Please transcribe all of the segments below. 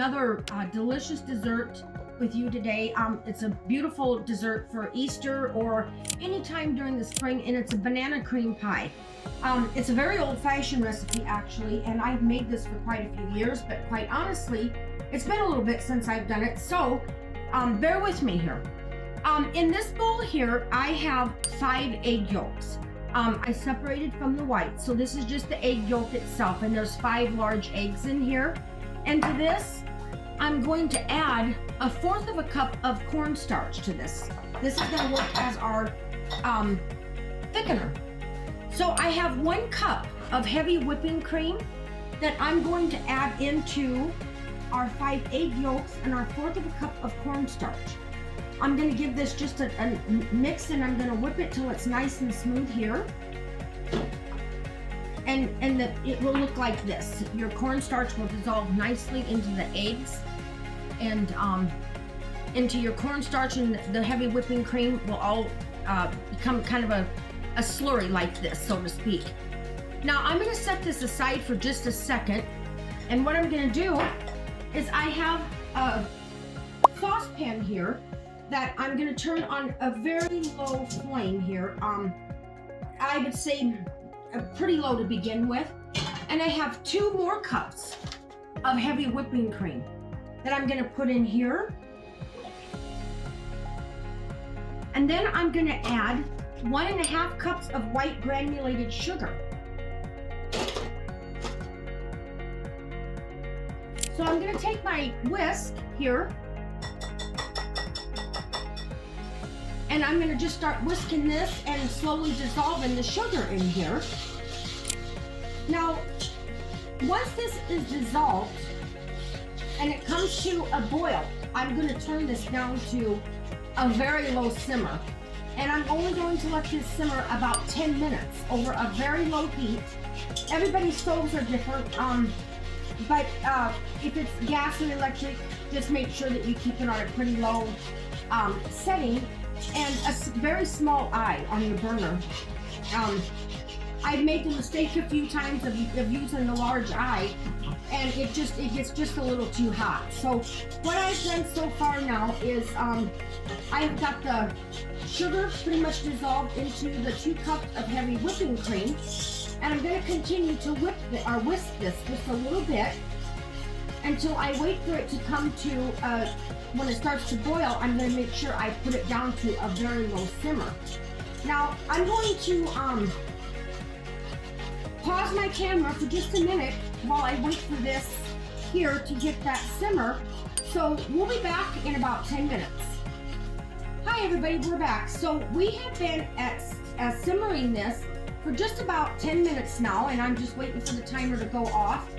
another delicious dessert with you today. It's a beautiful dessert for Easter or anytime during the spring, and it's a banana cream pie. It's a very old-fashioned recipe actually, and I've made this for quite a few years, but quite honestly, it's been a little bit since I've done it, so bear with me here. In this bowl here, I have 5 egg yolks. I separated from the white, so this is just the egg yolk itself, and there's 5 large eggs in here. And to this, I'm going to add 1/4 of a cup of cornstarch to this. This is going to work as our thickener. So I have 1 cup of heavy whipping cream that I'm going to add into our 5 egg yolks and our 1/4 of a cup of cornstarch. I'm going to give this just a mix, and I'm going to whip it till it's nice and smooth here. And it will look like this. Your cornstarch will dissolve nicely into the eggs and into your cornstarch, and the heavy whipping cream will all become kind of a slurry like this, so to speak. Now I'm going to set this aside for just a second, and what I'm going to do is I have a saucepan here that I'm going to turn on a very low flame here. I would say pretty low to begin with. And I have 2 more cups of heavy whipping cream that I'm going to put in here. And then I'm going to add 1.5 cups of white granulated sugar. So I'm going to take my whisk here, and I'm going to just start whisking this and slowly dissolving the sugar in here. Now, once this is dissolved and it comes to a boil, I'm going to turn this down to a very low simmer. And I'm only going to let this simmer about 10 minutes over a very low heat. Everybody's stoves are different, but if it's gas and electric, just make sure that you keep it on a pretty low setting, and a very small eye on your burner. I've made the mistake a few times of using the large eye, and it gets just a little too hot. So what I've done so far now is I've got the sugar pretty much dissolved into the 2 cups of heavy whipping cream, and I'm going to continue to whisk this just a little bit until I wait for it to come to, when it starts to boil, I'm going to make sure I put it down to a very low simmer. Now, I'm going to pause my camera for just a minute while I wait for this here to get that simmer. So we'll be back in about 10 minutes. Hi everybody, we're back. So we have been at simmering this for just about 10 minutes now, and I'm just waiting for the timer to go off.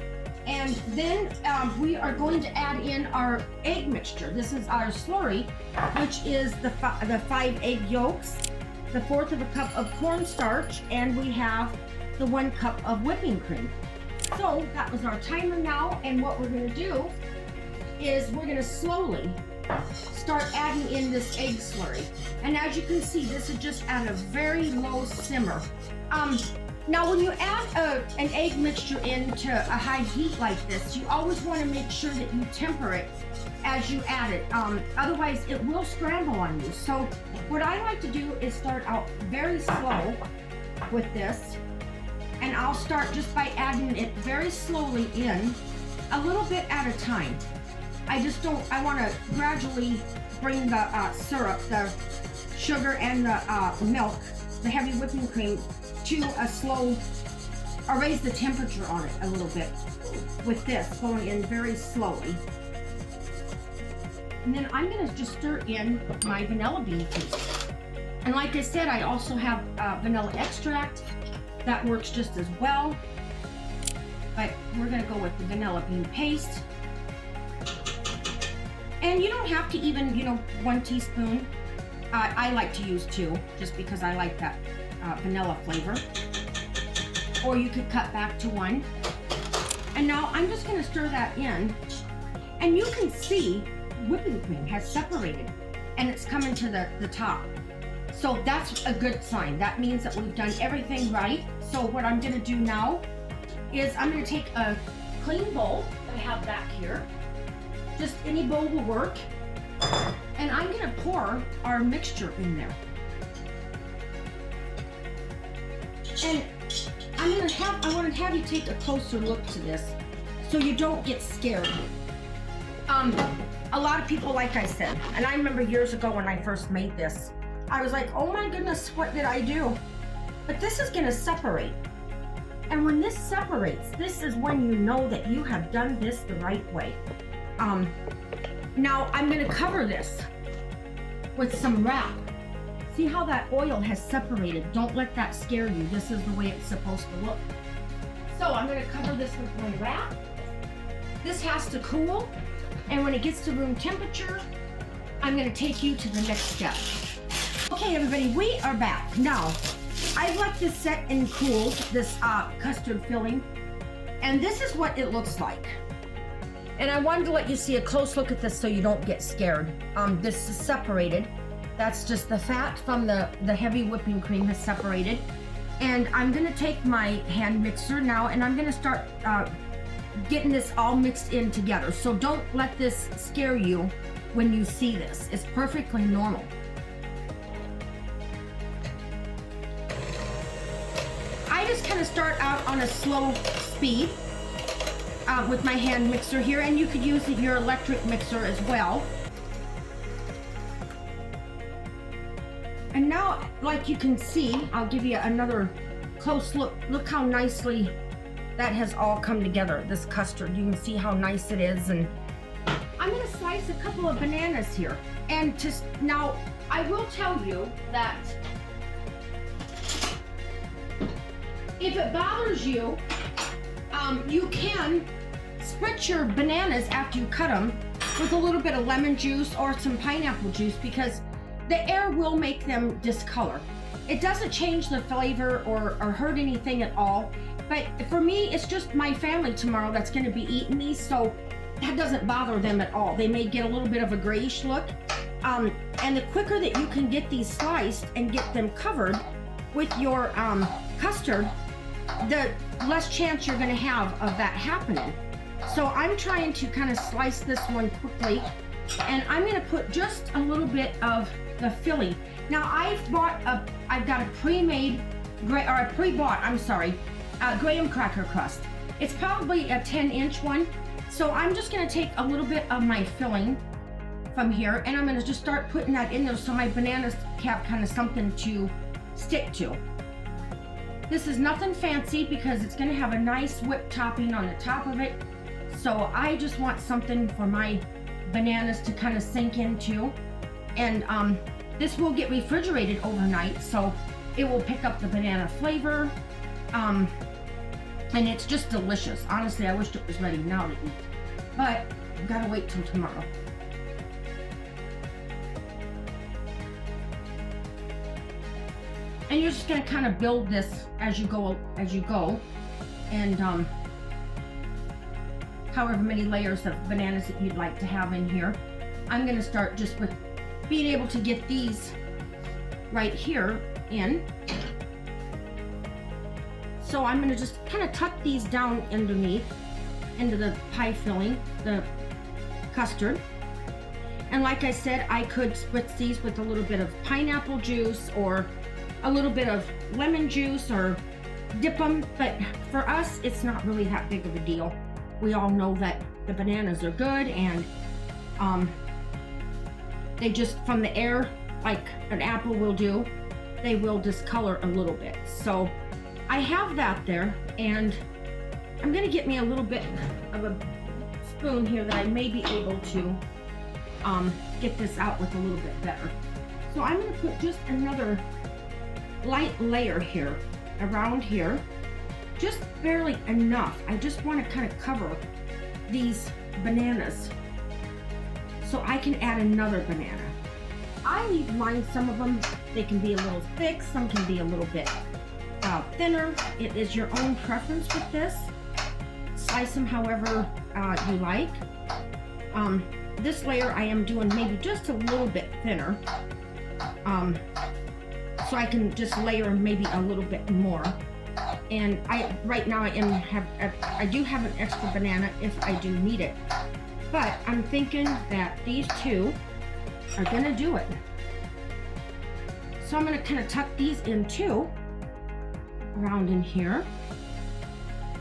And then we are going to add in our egg mixture. This is our slurry, which is the 5 egg yolks, the 1/4 of a cup of cornstarch, and we have the 1 cup of whipping cream. So that was our timer now, and what we're going to do is we're going to slowly start adding in this egg slurry. And as you can see, this is just at a very low simmer. Now when you add an egg mixture into a high heat like this, you always want to make sure that you temper it as you add it. Otherwise it will scramble on you. So what I like to do is start out very slow with this, and I'll start just by adding it very slowly in, a little bit at a time. I want to gradually bring the syrup, the sugar and the milk, the heavy whipping cream, to a slow, or raise the temperature on it a little bit with this going in very slowly. And then I'm going to just stir in my vanilla bean paste. And like I said, I also have vanilla extract that works just as well, but we're going to go with the vanilla bean paste. And you don't have to even, 1 teaspoon. I like to use 2 just because I like that vanilla flavor, or you could cut back to 1. And now I'm just going to stir that in, and you can see whipping cream has separated and it's coming to the top. So that's a good sign. That means that we've done everything right. So what I'm going to do now is I'm going to take a clean bowl that I have back here, Just any bowl will work. And I'm gonna pour our mixture in there. And I want to have you take a closer look to this so you don't get scared. A lot of people, like I said, and I remember years ago when I first made this, I was like, oh my goodness, what did I do? But this is gonna separate. And when this separates, this is when you know that you have done this the right way. Now I'm gonna cover this with some wrap. See how that oil has separated? Don't let that scare you. This is the way it's supposed to look. So I'm gonna cover this with my wrap. This has to cool, and when it gets to room temperature, I'm gonna take you to the next step. Okay, everybody, we are back. Now, I've let this set and cooled, this custard filling, and this is what it looks like. And I wanted to let you see a close look at this so you don't get scared. This is separated. That's just the fat from the heavy whipping cream has separated. And I'm gonna take my hand mixer now and I'm gonna start getting this all mixed in together. So don't let this scare you when you see this. It's perfectly normal. I just kind of start out on a slow speed with my hand mixer here, and you could use your electric mixer as well. And now, like you can see, I'll give you another close look. Look how nicely that has all come together, this custard. You can see how nice it is. And I'm gonna slice a couple of bananas here. And now, I will tell you that if it bothers you, you can spritz your bananas after you cut them with a little bit of lemon juice or some pineapple juice, because the air will make them discolor. It doesn't change the flavor or hurt anything at all. But for me, it's just my family tomorrow that's gonna be eating these, so that doesn't bother them at all. They may get a little bit of a grayish look. And the quicker that you can get these sliced and get them covered with your custard, the less chance you're gonna have of that happening. So I'm trying to kind of slice this one quickly, and I'm gonna put just a little bit of the filling. Now I've got a pre-made, graham cracker crust. It's probably a 10-inch one. So I'm just gonna take a little bit of my filling from here, and I'm gonna just start putting that in there so my bananas have kind of something to stick to. This is nothing fancy because it's gonna have a nice whipped topping on the top of it. So I just want something for my bananas to kind of sink into. And this will get refrigerated overnight, so it will pick up the banana flavor. And it's just delicious. Honestly, I wish it was ready now to eat, but I've gotta wait till tomorrow. And you're just gonna kind of build this as you go, and however many layers of bananas that you'd like to have in here. I'm gonna start just with being able to get these right here in. So I'm gonna just kind of tuck these down underneath into the pie filling, the custard. And like I said, I could spritz these with a little bit of pineapple juice or a little bit of lemon juice or dip them, but for us, it's not really that big of a deal. We all know that the bananas are good, and they just, from the air, like an apple will do, they will discolor a little bit. So I have that there, and I'm gonna get me a little bit of a spoon here that I may be able to get this out with a little bit better. So I'm gonna put just another light layer here, around here, just barely enough. I just want to kind of cover these bananas so I can add another banana. I leave mine, some of them, they can be a little thick, some can be a little bit thinner. It is your own preference with this. Slice them however you like. This layer I am doing maybe just a little bit thinner, so I can just layer maybe a little bit more. And right now I do have an extra banana if I do need it. But I'm thinking that these two are gonna do it. So I'm gonna kind of tuck these in too, around in here,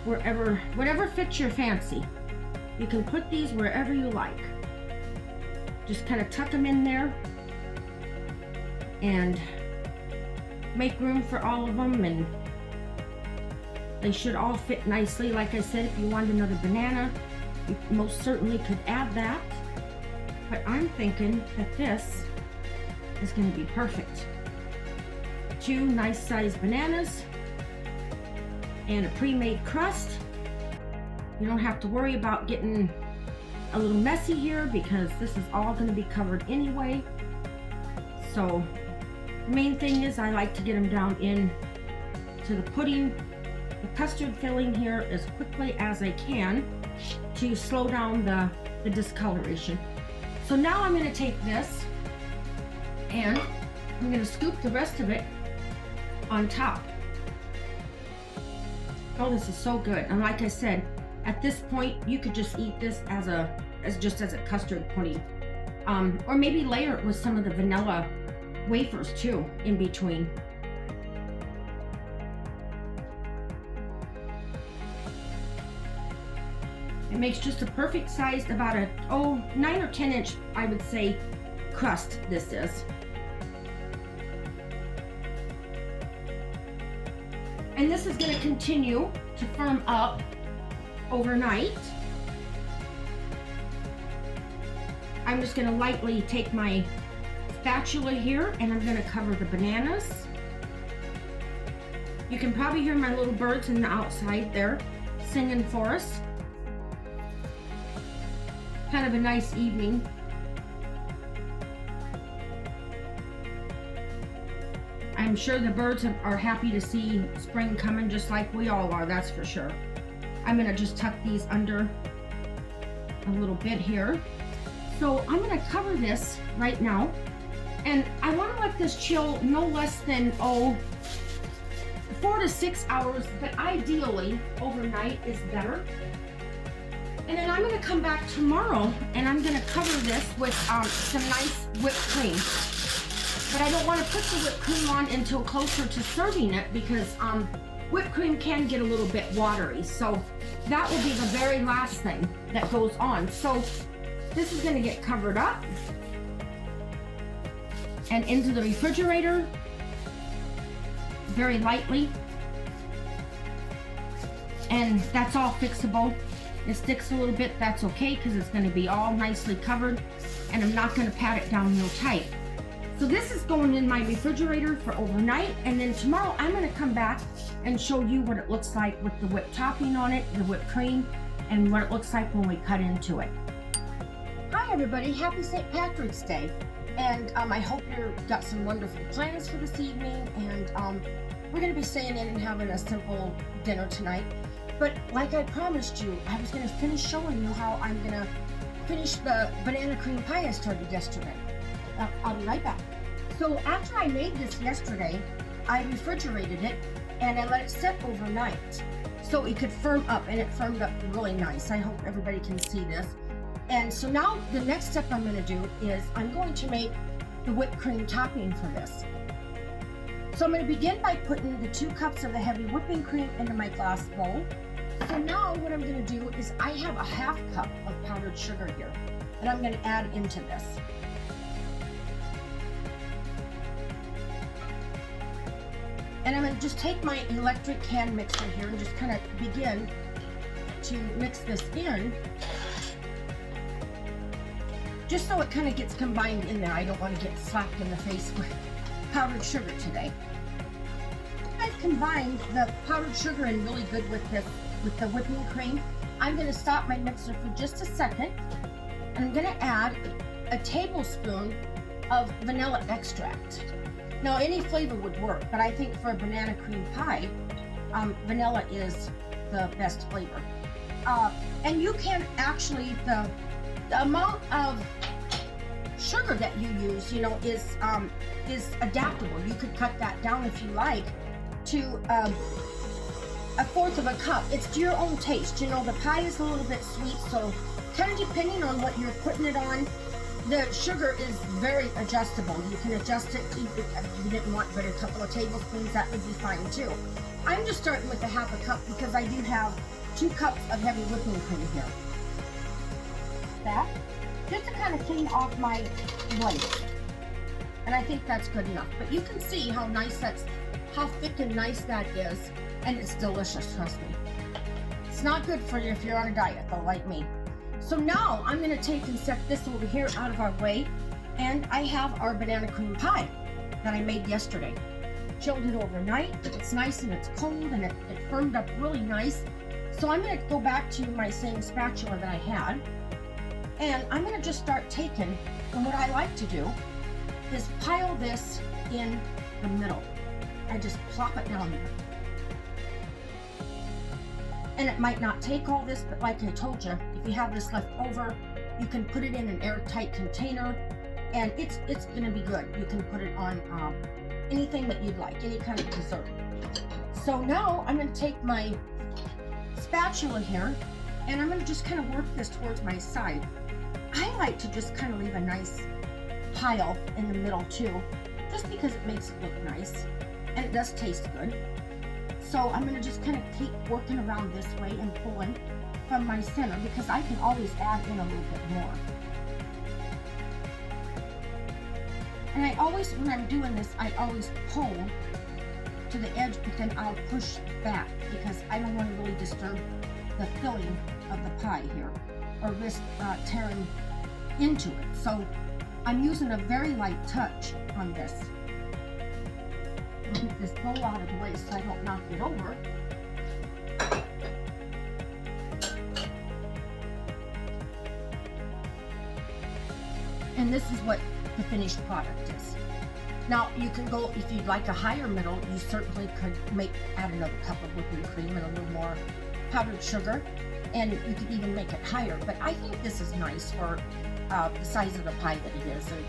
whatever fits your fancy. You can put these wherever you like. Just kind of tuck them in there and make room for all of them, and they should all fit nicely. Like I said, if you want another banana, you most certainly could add that. But I'm thinking that this is going to be perfect. 2 nice sized bananas and a pre-made crust. You don't have to worry about getting a little messy here because this is all going to be covered anyway. So the main thing is I like to get them down in to the pudding, the custard filling here as quickly as I can to slow down the discoloration. So now I'm going to take this and I'm going to scoop the rest of it on top. Oh, this is so good. And like I said, at this point you could just eat this just as a custard pudding, or maybe layer it with some of the vanilla wafers too in between. It makes just a perfect size, about a 9 or 10 inch, I would say, crust this is. And this is going to continue to firm up overnight. I'm just going to lightly take my spatula here and I'm going to cover the bananas. You can probably hear my little birds in the outside there singing for us. Kind of a nice evening. I'm sure the birds are happy to see spring coming, just like we all are, that's for sure. I'm going to just tuck these under a little bit here. So I'm going to cover this right now, and I want to let this chill no less than 4 to 6 hours, but ideally overnight is better. And then I'm going to come back tomorrow and I'm going to cover this with some nice whipped cream. But I don't want to put the whipped cream on until closer to serving it because whipped cream can get a little bit watery. So that will be the very last thing that goes on. So this is going to get covered up and into the refrigerator very lightly. And that's all fixable. It sticks a little bit, that's okay, because it's going to be all nicely covered and I'm not going to pat it down real tight. So this is going in my refrigerator for overnight, and then tomorrow I'm going to come back and show you what it looks like with the whipped topping on it, the whipped cream, and what it looks like when we cut into it. Hi everybody, happy St. Patrick's Day, and I hope you've got some wonderful plans for this evening, and we're going to be staying in and having a simple dinner tonight. But like I promised you, I was going to finish showing you how I'm going to finish the banana cream pie I started yesterday. I'll be right back. So after I made this yesterday, I refrigerated it and I let it set overnight so it could firm up, and it firmed up really nice. I hope everybody can see this. And so now the next step I'm going to do is I'm going to make the whipped cream topping for this. So I'm going to begin by putting the 2 cups of the heavy whipping cream into my glass bowl. So now what I'm going to do is I have a 1/2 cup of powdered sugar here, and I'm going to add into this. And I'm going to just take my electric hand mixer here and just kind of begin to mix this in, just so it kind of gets combined in there. I don't want to get slapped in the face with powdered sugar today. I've combined the powdered sugar in really good with the whipping cream. I'm going to stop my mixer for just a second, and I'm going to add a tablespoon of vanilla extract. Now any flavor would work, but I think for a banana cream pie, vanilla is the best flavor. And you can actually, the amount of sugar that you use, you know, is adaptable. You could cut that down if you like to 1/4 of a cup. It's to your own taste. You know, the pie is a little bit sweet, so kind of depending on what you're putting it on, the sugar is very adjustable. You can adjust it if you didn't want but a couple of tablespoons, that would be fine too. I'm just starting with a half a cup because I do have 2 cups of heavy whipping cream here. That, just to kind of clean off my blade. And I think that's good enough. But you can see how nice how thick and nice that is. And it's delicious, trust me. It's not good for you if you're on a diet though, like me. So now I'm gonna take and set this over here out of our way. And I have our banana cream pie that I made yesterday. Chilled it overnight. It's nice and it's cold and it firmed up really nice. So I'm gonna go back to my same spatula that I had. And I'm gonna just start taking, and what I like to do is pile this in the middle. I just plop it down there. And it might not take all this, but like I told you, if you have this left over, you can put it in an airtight container and it's gonna be good. You can put it on anything that you'd like, any kind of dessert. So now I'm gonna take my spatula here and I'm gonna just kind of work this towards my side. I like to just kind of leave a nice pile in the middle too, just because it makes it look nice and it does taste good. So I'm going to just kind of keep working around this way and pulling from my center because I can always add in a little bit more. And I always, when I'm doing this, I always pull to the edge, but then I'll push back because I don't want to really disturb the filling of the pie here or risk tearing into it. So I'm using a very light touch on this. I'll get this bowl out of the way so I don't knock it over. And this is what the finished product is. Now you can go, if you'd like a higher middle, you certainly could add another cup of whipping cream and a little more powdered sugar, and you could even make it higher. But I think this is nice for the size of the pie that it is. And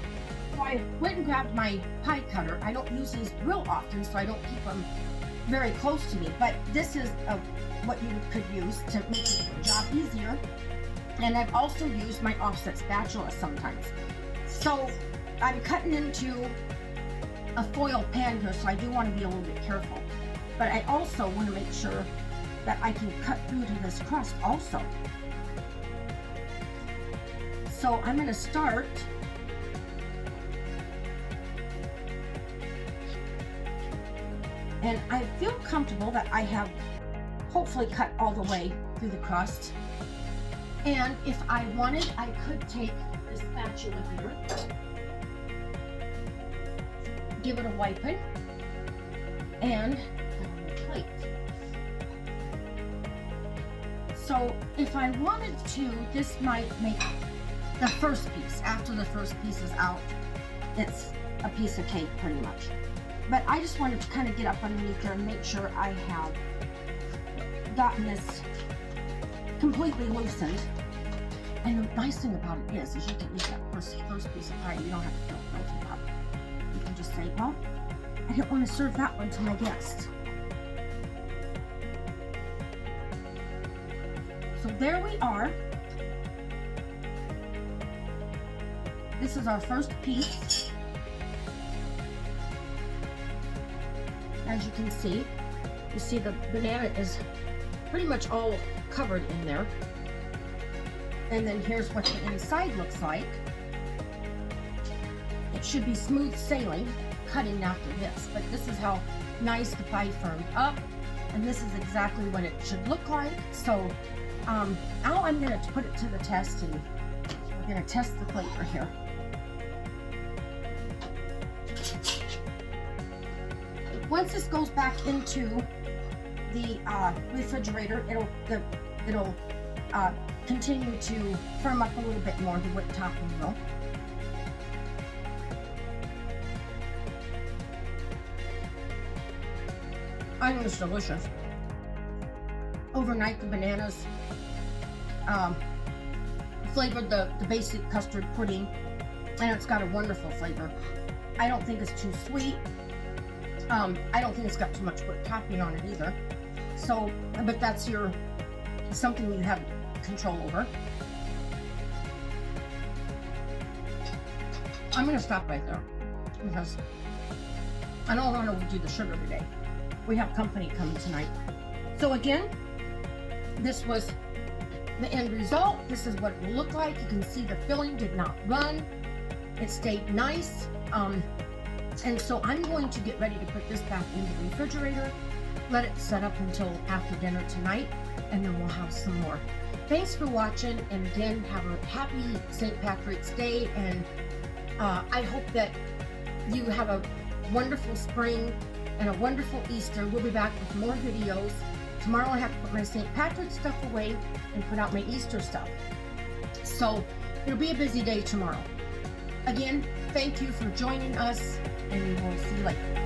so I went and grabbed my pie cutter. I don't use these real often, so I don't keep them very close to me. But this is what you could use to make your job easier. And I've also used my offset spatula sometimes. So I'm cutting into a foil pan here, so I do want to be a little bit careful. But I also want to make sure that I can cut through to this crust also. So I'm going to start and I feel comfortable that I have hopefully cut all the way through the crust. And if I wanted, I could take this spatula here, give it a wiping, and on the plate. So if I wanted to, this might make the first piece. After the first piece is out, it's a piece of cake pretty much. But I just wanted to kind of get up underneath there and make sure I have gotten this completely loosened. And the nice thing about it is you can eat that first piece of pie. You don't have to feel guilty about it. You can just say, well, I didn't want to serve that one to my guest. So there we are. This is our first piece. As you can see, the banana is pretty much all covered in there. And then here's what the inside looks like. It should be smooth sailing cutting after this, but this is how nice the pie firmed up, and this is exactly what it should look like. So now I'm going to put it to the test, and we're going to test the flavor here. Once this goes back into the refrigerator, it'll continue to firm up a little bit more, the whipped topping will. I think it's delicious. Overnight, the bananas flavored the basic custard pudding, and it's got a wonderful flavor. I don't think it's too sweet. I don't think it's got too much whipped topping on it either. So, but that's something you have control over. I'm gonna stop right there because I don't want to do the sugar today. We have company coming tonight. So again, this was the end result. This is what it will look like. You can see the filling did not run. It stayed nice. And so I'm going to get ready to put this back into the refrigerator, let it set up until after dinner tonight, and then we'll have some more. Thanks for watching, and again, have a happy St. Patrick's Day, and I hope that you have a wonderful spring and a wonderful Easter. We'll be back with more videos. Tomorrow I have to put my St. Patrick's stuff away and put out my Easter stuff. So it'll be a busy day tomorrow. Again, thank you for joining us, and we will see you later.